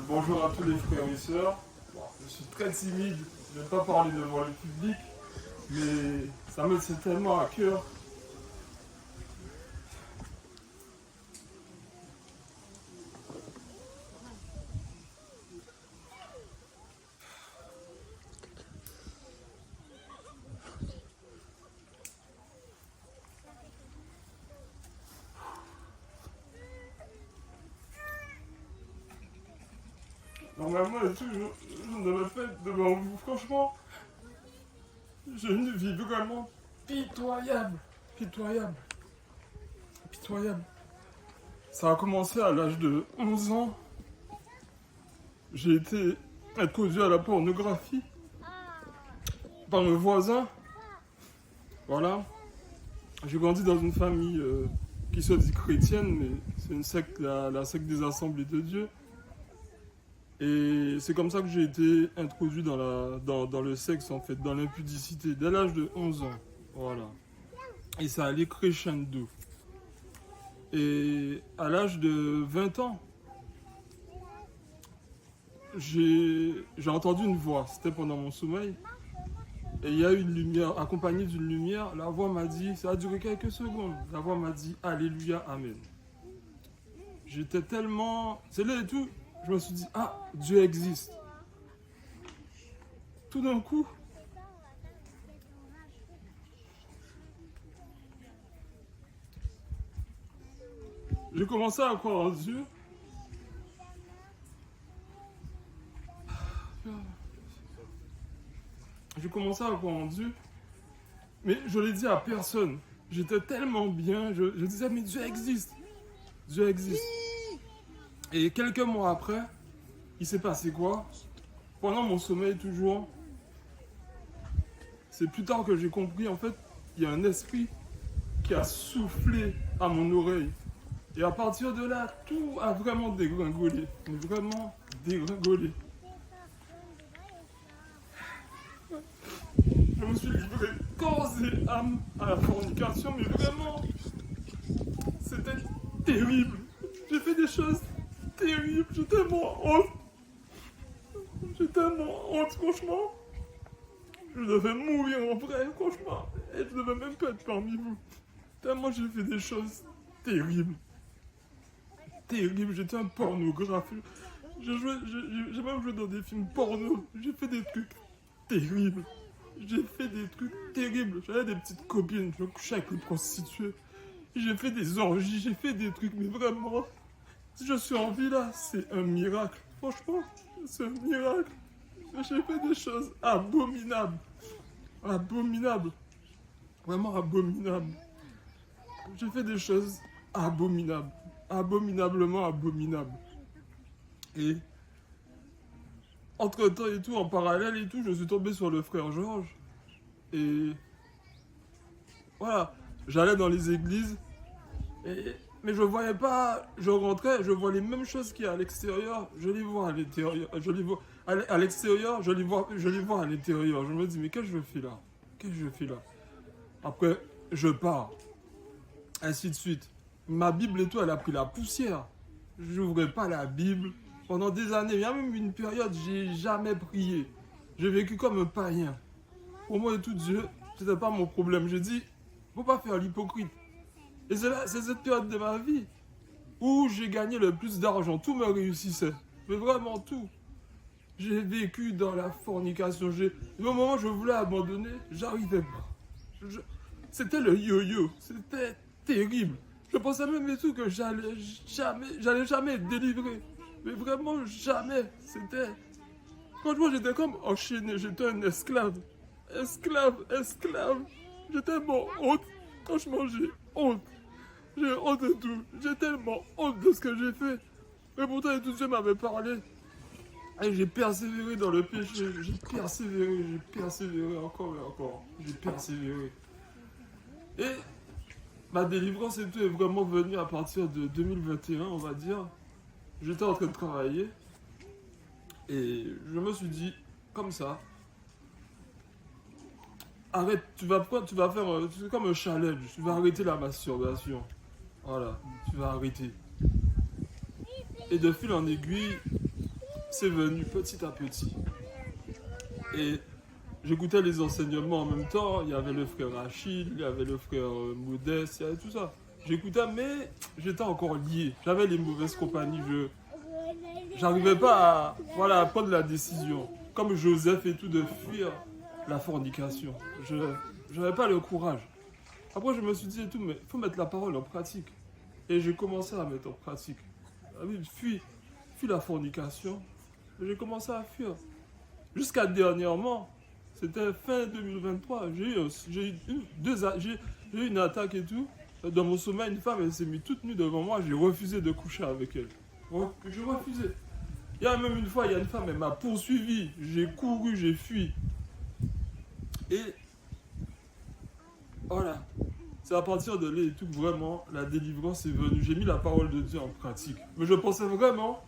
Bonjour à tous les frères et sœurs. Bon, je suis très timide, je ne vais pas parler devant le public, mais ça me tient tellement à cœur. Normalement, je ne le fais devant vous. Franchement, j'ai une vie vraiment pitoyable. Pitoyable. Pitoyable. Ça a commencé à l'âge de 11 ans. J'ai été introduit à la pornographie par mes voisins. Voilà. J'ai grandi dans une famille qui se dit chrétienne, mais c'est une secte, la secte des Assemblées de Dieu. Et c'est comme ça que j'ai été introduit dans le sexe, en fait, dans l'impudicité, dès l'âge de 11 ans. Voilà. Et ça allait crescendo. Et à l'âge de 20 ans, j'ai entendu une voix, c'était pendant mon sommeil. Et il y a eu une lumière, accompagnée d'une lumière. La voix m'a dit, ça a duré quelques secondes. La voix m'a dit, Alléluia, Amen. J'étais tellement... C'est là et tout. Je me suis dit, ah, Dieu existe. Tout d'un coup, j'ai commencé à croire en Dieu. J'ai commencé à croire en Dieu. Mais je l'ai dit à personne. J'étais tellement bien. Je disais, mais Dieu existe. Dieu existe. Et quelques mois après, il s'est passé quoi? Pendant mon sommeil toujours, c'est plus tard que j'ai compris, en fait, il y a un esprit qui a soufflé à mon oreille. Et à partir de là, tout a vraiment dégringolé. Mais vraiment dégringolé. Je me suis livré corps et âme à la fornication, mais vraiment, c'était terrible. J'ai fait des choses terribles. J'ai tellement honte. J'ai tellement honte, franchement. Je devais mourir en vrai, franchement. Et je devais même pas être parmi vous. Tellement j'ai fait des choses terribles. Terribles. J'étais un pornographe. J'ai même joué dans des films porno. J'ai fait des trucs terribles. J'ai fait des trucs terribles. J'avais des petites copines. Je couchais avec les prostituées. J'ai fait des orgies. J'ai fait des trucs. Mais vraiment, si je suis en vie là, c'est un miracle. Franchement, c'est un miracle. J'ai fait des choses abominables. Abominables. Vraiment abominables. J'ai fait des choses abominables. Abominablement abominables. Et entre temps et tout, en parallèle et tout, je suis tombé sur le frère Georges. Et voilà, j'allais dans les églises. Mais je voyais pas, je rentrais, je vois les mêmes choses qu'il y a à l'extérieur, je les vois à l'intérieur, je les vois à l'extérieur, je les vois à l'intérieur. Je me dis, mais qu'est-ce que je fais là? Qu'est-ce que je fais là? Après, je pars, ainsi de suite. Ma Bible et tout, elle a pris la poussière. J'ouvrais pas la Bible. Pendant des années, il y a même une période, j'ai jamais prié. J'ai vécu comme un païen. Pour moi et tout, Dieu, c'était pas mon problème. J'ai dit, faut pas faire l'hypocrite. Et c'est cette période de ma vie où j'ai gagné le plus d'argent. Tout me réussissait. Mais vraiment tout. J'ai vécu dans la fornication. Au moment où je voulais abandonner, j'arrivais pas. C'était le yo-yo. C'était terrible. Je pensais même et tout que j'allais jamais être délivré. Mais vraiment jamais. C'était... Franchement, j'étais comme enchaîné. J'étais un esclave. Esclave. J'ai tellement honte. Franchement, j'ai honte. J'ai honte de tout. J'ai tellement honte de ce que j'ai fait. Mais pourtant, tout Dieu m'avait parlé. Et j'ai persévéré dans le péché. J'ai persévéré encore et encore. J'ai persévéré. Et ma délivrance et tout est vraiment venue à partir de 2021, on va dire. J'étais en train de travailler. Et je me suis dit, comme ça, arrête, tu vas faire, c'est comme un challenge. Tu vas arrêter la masturbation. Voilà, tu vas arrêter. Et de fil en aiguille, c'est venu petit à petit. Et j'écoutais les enseignements en même temps. Il y avait le frère Achille, il y avait le frère Modeste, il y avait tout ça. J'écoutais, mais j'étais encore lié. J'avais les mauvaises compagnies. J'arrivais pas à, voilà, à prendre la décision. Comme Joseph et tout, de fuir la fornication. Je n'avais pas le courage. Après, je me suis dit et tout, mais il faut mettre la parole en pratique. Et j'ai commencé à mettre en pratique. Ah oui, fuis la fornication. J'ai commencé à fuir. Jusqu'à dernièrement, c'était fin 2023, j'ai eu une attaque et tout. Dans mon sommeil, une femme, elle s'est mise toute nue devant moi, j'ai refusé de coucher avec elle. J'ai refusé. Il y a même une fois, il y a une femme, elle m'a poursuivi, j'ai couru, j'ai fui. Et voilà, c'est à partir de là et tout, vraiment, la délivrance est venue. J'ai mis la parole de Dieu en pratique. Mais je pensais vraiment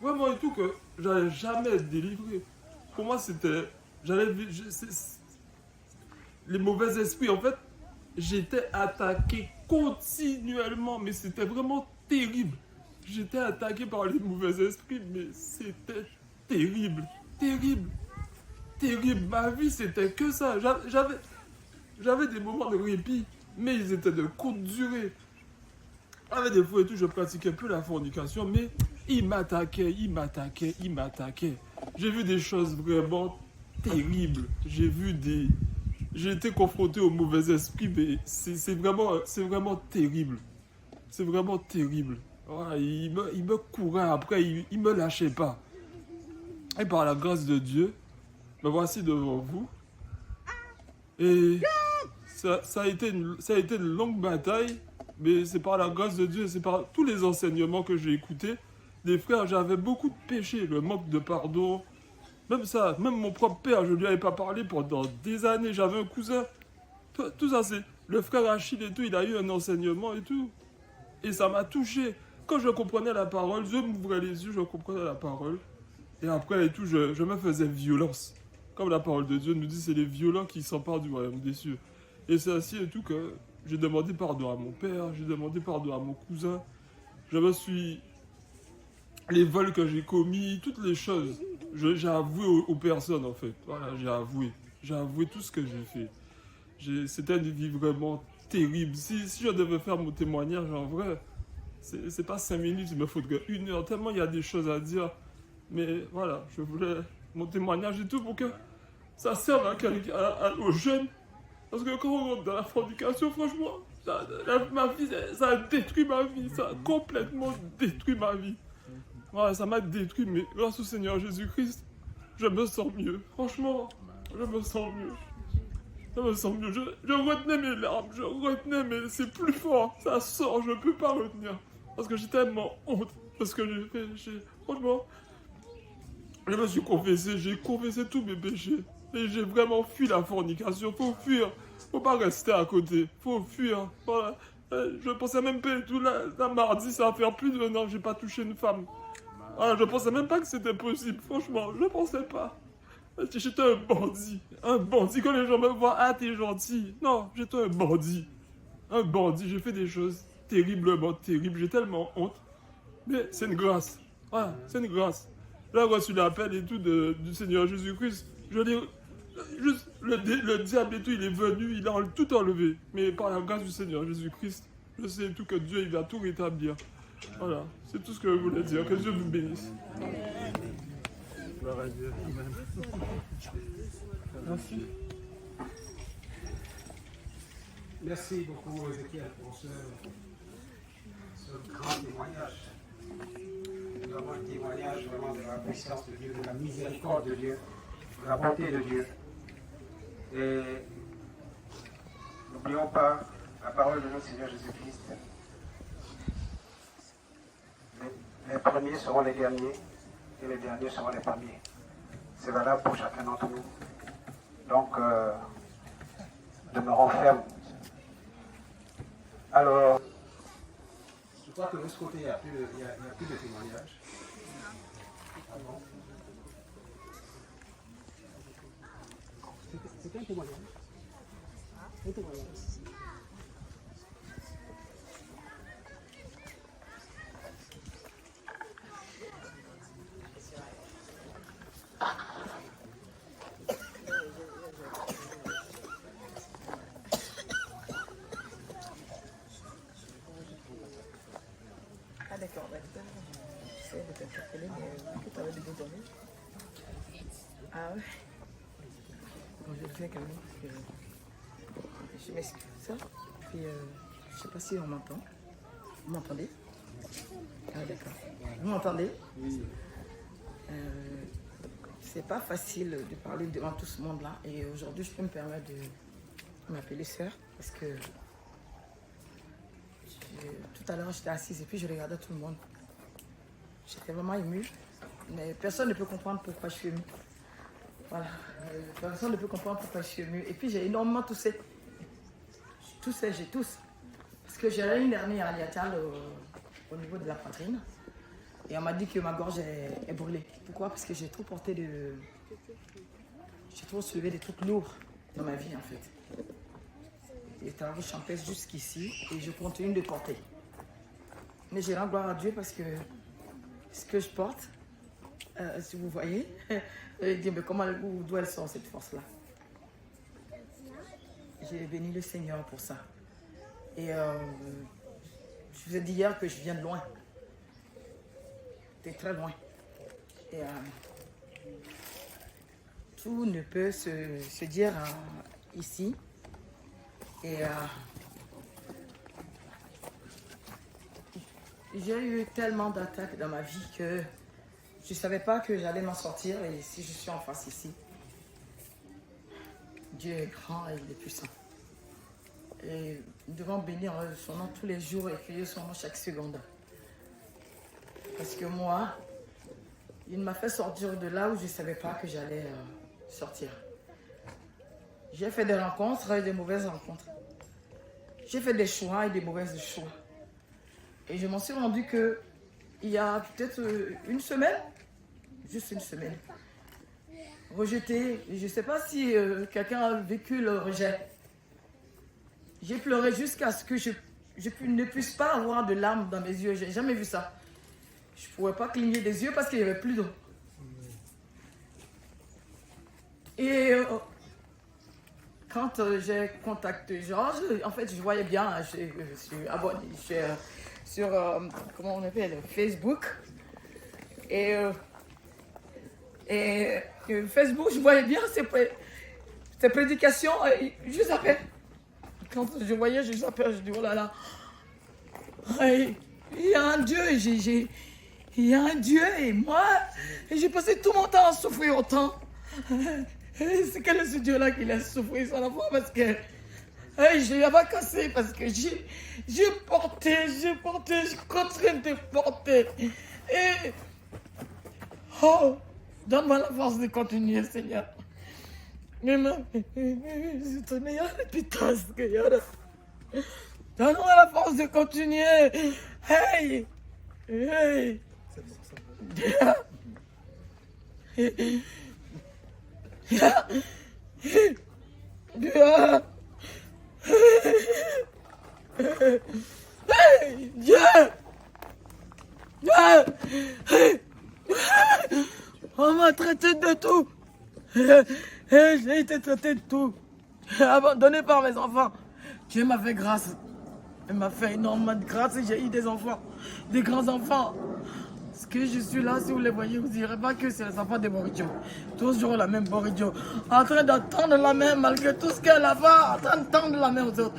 et tout, que j'allais jamais être délivré. Pour moi, c'était... Les mauvais esprits, en fait, j'étais attaqué continuellement, mais c'était vraiment terrible. J'étais attaqué par les mauvais esprits, mais c'était terrible, terrible, terrible. Ma vie, c'était que ça. J'avais des moments de répit, mais ils étaient de courte durée. Avec des fois et tout, je pratiquais plus la fornication, mais ils m'attaquaient. J'ai vu des choses vraiment terribles. J'ai été confronté au mauvais esprit, mais c'est vraiment terrible. C'est vraiment terrible. Voilà, il me courait après, il me lâchait pas. Et par la grâce de Dieu, me voici devant vous. Et ça a été une longue bataille, mais c'est par la grâce de Dieu, c'est par tous les enseignements que j'ai écoutés. Des frères, j'avais beaucoup de péchés, le manque de pardon. Même ça, même mon propre père, je ne lui avais pas parlé pendant des années. J'avais un cousin. Tout ça, c'est le frère Achille et tout, il a eu un enseignement et tout. Et ça m'a touché. Quand je comprenais la parole, je m'ouvrais les yeux, je comprenais la parole. Et après et tout, je me faisais violence. Comme la parole de Dieu nous dit, c'est les violents qui s'emparent du royaume des cieux. Et c'est ainsi et tout que j'ai demandé pardon à mon père, j'ai demandé pardon à mon cousin. Je me suis... Les vols que j'ai commis, toutes les choses, j'ai avoué aux personnes en fait. Voilà, j'ai avoué. J'ai avoué tout ce que j'ai fait. C'était une vie vraiment terrible. Si je devais faire mon témoignage en vrai, c'est pas 5 minutes, il me faudrait 1 heure, tellement il y a des choses à dire. Mais voilà, je voulais mon témoignage et tout pour que ça serve aux jeunes. Parce que quand on rentre dans la fornication, franchement, ma vie, ça a détruit ma vie. Ça a complètement détruit ma vie. Voilà, ça m'a détruit, mais grâce au Seigneur Jésus-Christ, je me sens mieux. Franchement, je me sens mieux. Je me sens mieux. Je retenais mes larmes, mais c'est plus fort. Ça sort, je ne peux pas retenir. Parce que j'ai tellement honte de ce que j'ai fait. Franchement, je me suis confessé, j'ai confessé tous mes péchés. Et j'ai vraiment fui la fornication. Faut fuir. Faut pas rester à côté. Faut fuir. Voilà. Je pensais même pas tout là, mardi, ça va faire plus d'1 an que j'ai pas touché une femme. Voilà, je pensais même pas que c'était possible. Franchement, je pensais pas. J'étais un bandit. Un bandit. Quand les gens me voient, ah, t'es gentil. Non, j'étais un bandit. Un bandit. J'ai fait des choses terriblement terribles. J'ai tellement honte. Mais c'est une grâce. Voilà, c'est une grâce. J'ai reçu l'appel et tout du Seigneur Jésus-Christ. Juste, le diable et tout, il est venu, il a tout enlevé. Mais par la grâce du Seigneur Jésus-Christ, je sais tout que Dieu, il va tout rétablir. Voilà, c'est tout ce que je voulais dire. Que Dieu vous bénisse. Gloire à Dieu. Amen. Merci. Merci beaucoup, Ézéchiel, pour ce grand témoignage. Vraiment un témoignage vraiment de la puissance de Dieu, de la miséricorde de Dieu, de la bonté de Dieu. Et n'oublions pas la parole de notre Seigneur Jésus-Christ. Les premiers seront les derniers et les derniers seront les premiers. C'est valable pour chacun d'entre nous. Donc, demeurons fermes. Alors, je crois que de ce côté, il n'y a, plus de témoignages. Ah bon? C'était un témoignage. Un témoignage. d'accord. J'essaie de t'interpeller, mais vu que tu avais des bonnes journées. Ah ouais. Bon, je le fais quand même parce que je m'excuse ça. Puis je sais pas si on m'entend. Vous m'entendez? Ah d'accord. Vous m'entendez? Oui. C'est pas facile de parler devant tout ce monde-là. Et aujourd'hui, je peux me permettre de m'appeler sœur parce que tout à l'heure, j'étais assise et puis je regardais tout le monde. J'étais vraiment émue. Mais personne ne peut comprendre pourquoi je suis émue. Voilà. Personne ne peut comprendre pourquoi je suis émue. Et puis j'ai énormément toussé. J'ai toussé. Parce que j'ai une hernie hiatale au niveau de la poitrine. Et on m'a dit que ma gorge est brûlée. Pourquoi? Parce que j'ai trop porté de... J'ai trop soulevé des trucs lourds dans ma vie en fait. Les travaux champêtres jusqu'ici et je continue de porter. Mais j'ai rends gloire à Dieu parce que ce que je porte, si vous voyez, vous allez dire mais comment, d'où elle sort cette force-là? J'ai béni le Seigneur pour ça. Et je vous ai dit hier que je viens de loin. De très loin. Et tout ne peut se dire ici. Et j'ai eu tellement d'attaques dans ma vie que je ne savais pas que j'allais m'en sortir. Et si je suis en face ici, Dieu est grand et il est puissant. Et nous devons bénir son nom tous les jours et crier son nom chaque seconde. Parce que moi, il m'a fait sortir de là où je ne savais pas que j'allais sortir. J'ai fait des rencontres et des mauvaises rencontres. J'ai fait des choix et des mauvaises choix. Et je m'en suis rendu que il y a peut-être une semaine, juste une semaine, rejeté. Je ne sais pas si quelqu'un a vécu le rejet. J'ai pleuré jusqu'à ce que je ne puisse pas avoir de larmes dans mes yeux. Je n'ai jamais vu ça. Je ne pouvais pas cligner des yeux parce qu'il n'y avait plus d'eau. Et quand j'ai contacté Georges, en fait, je voyais bien, je suis abonné sur, comment on appelle, Facebook. Et Facebook, je voyais bien ses prédications juste après. Quand je voyais juste après, je dis, oh là là, il y a un Dieu, il y a un Dieu et moi, j'ai passé tout mon temps à souffrir autant. C'est quel est ce Dieu-là qui laisse souffrir son enfant parce que je l'ai pas cassé parce que j'ai porté, je continue de porter. Et oh, donne-moi la force de continuer, Seigneur. Donne-moi la force de continuer. Hey! Hey! On m'a traité de tout. J'ai été traité de tout. Abandonné par mes enfants. Dieu m'a fait grâce. Il m'a fait énormément de grâce et j'ai eu des enfants, des grands enfants. Parce que je suis là, si vous les voyez, vous ne direz pas que c'est les enfants de Boridjo. Toujours la même Boridjo. En train d'attendre la main malgré tout ce qu'elle a fait, en train de tendre la main aux autres.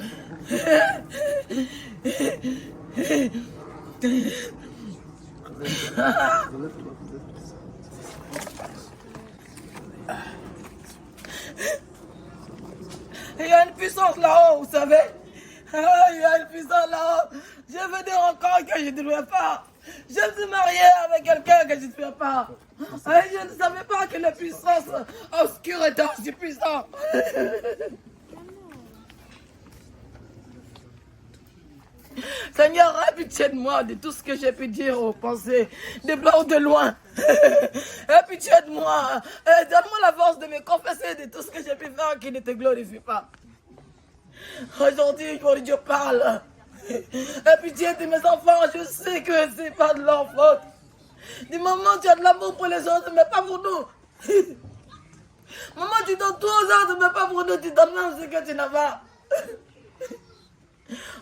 Il y a une puissance là-haut, vous savez. Il y a une puissance là-haut. J'ai fait des rencontres que je ne devais pas. Je suis marié avec quelqu'un que je ne devais pas. Je ne savais pas que la puissance obscure était aussi puissante. Seigneur, aie pitié de moi, de tout ce que j'ai pu dire ou penser, de bas ou de loin. Aie pitié de moi. Donne-moi la force de me confesser de tout ce que j'ai pu faire qui ne te glorifie pas. Aujourd'hui, quand Dieu parle, aie pitié de mes enfants, je sais que ce n'est pas de leur faute. Du moment tu as de l'amour pour les autres, mais pas pour nous. Maman, tu donnes tout aux autres, mais pas pour nous, tu donnes même ce que tu n'as pas.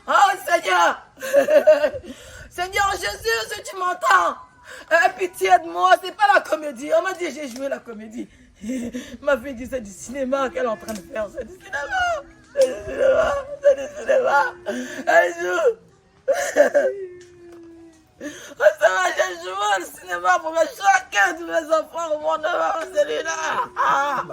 Oh Seigneur, Seigneur Jésus, si tu m'entends, aie pitié de moi, c'est pas la comédie. On m'a dit j'ai joué la comédie. Ma fille dit c'est du cinéma qu'elle est en train de faire. C'est du cinéma. C'est du cinéma. C'est du cinéma. Elle joue. Oh, ça va, j'ai joué au cinéma pour mettre chacun de mes enfants au monde devant celui-là. Ah.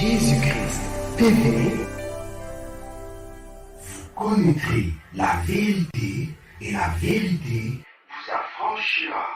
Jésus-Christ TV, vous connaîtrez la vérité et la vérité vous affranchira.